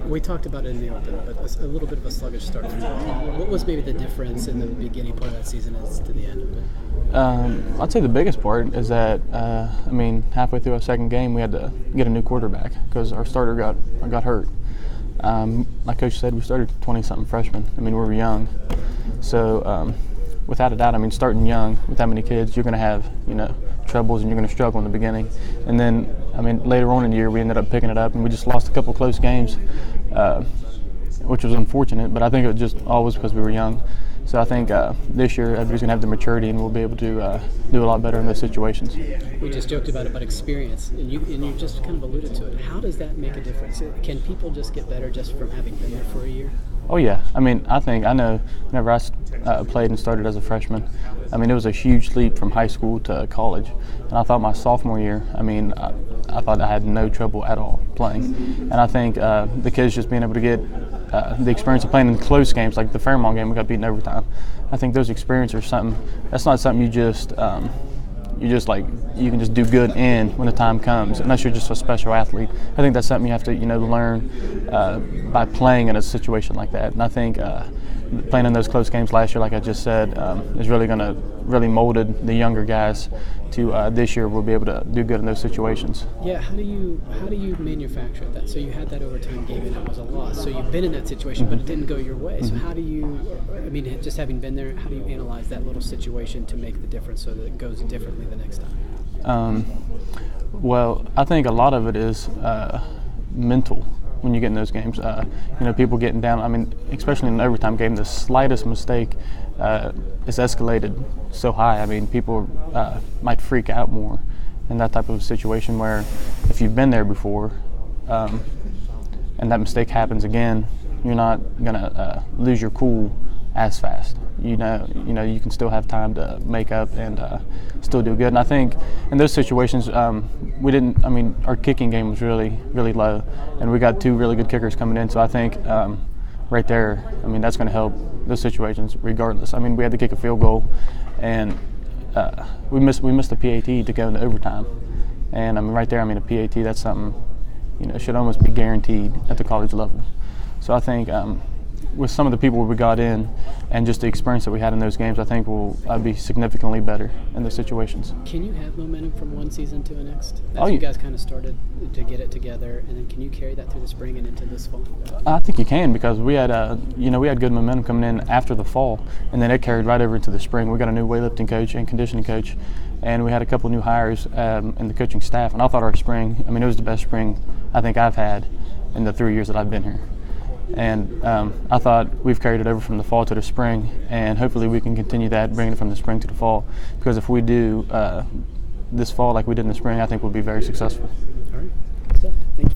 We talked about it in the open, but a little bit of a sluggish start. What was maybe the difference in the beginning part of that season as to the end of it? I'd say the biggest part is that, halfway through our second game, we had to get a new quarterback because our starter got hurt. Like Coach said, we started 20-something freshmen. We were young. So without a doubt, starting young with that many kids, you're going to have, troubles and you're going to struggle in the beginning. And then, later on in the year, we ended up picking it up and we just lost a couple close games, which was unfortunate. But I think it was just always because we were young. So I think this year everybody's going to have the maturity and we'll be able to do a lot better in those situations. We just joked about experience, and you just kind of alluded to it. How does that make a difference? Can people just get better just from having been there for a year? Oh, yeah. I know whenever I played and started as a freshman, it was a huge leap from high school to college. And I thought my sophomore year, I thought I had no trouble at all playing. And I think the kids just being able to get the experience of playing in close games, like the Fairmont game, we got beaten overtime. I think those experiences are something, that's not something you can just do good in when the time comes, unless you're just a special athlete. I think that's something you have to, learn by playing in a situation like that. And I think playing in those close games last year, like I just said, is really molded the younger guys to this year we'll be able to do good in those situations. Yeah, how do you manufacture that? So you had that overtime game and it was a loss. So you've been in that situation, but it didn't go your way. So how do you, just having been there, how do you analyze that little situation to make the difference so that it goes differently the next time? Well, I think a lot of it is mental when you get in those games. People getting down, especially in an overtime game, the slightest mistake is escalated so high. People might freak out more in that type of situation where if you've been there before and that mistake happens again, you're not going to lose your cool as fast. You can still have time to make up and still do good. And I think in those situations, our kicking game was really, really low, and we got two really good kickers coming in. So I think right there, that's going to help those situations regardless. We had to kick a field goal, and we missed the PAT to go into overtime. And right there, a PAT, that's something should almost be guaranteed at the college level. So I think with some of the people we got in and just the experience that we had in those games, I think we'll be significantly better in those situations. Can you have momentum from one season to the next? As you guys kind of started to get it together, and then can you carry that through the spring and into this fall? I think you can, because we had good momentum coming in after the fall, and then it carried right over into the spring. We got a new weightlifting coach and conditioning coach, and we had a couple new hires in the coaching staff. And I thought our spring, it was the best spring I think I've had in the 3 years that I've been here. And I thought we've carried it over from the fall to the spring, and hopefully we can continue that, bringing it from the spring to the fall. Because if we do this fall like we did in the spring, I think we'll be very successful. All right. Thank you.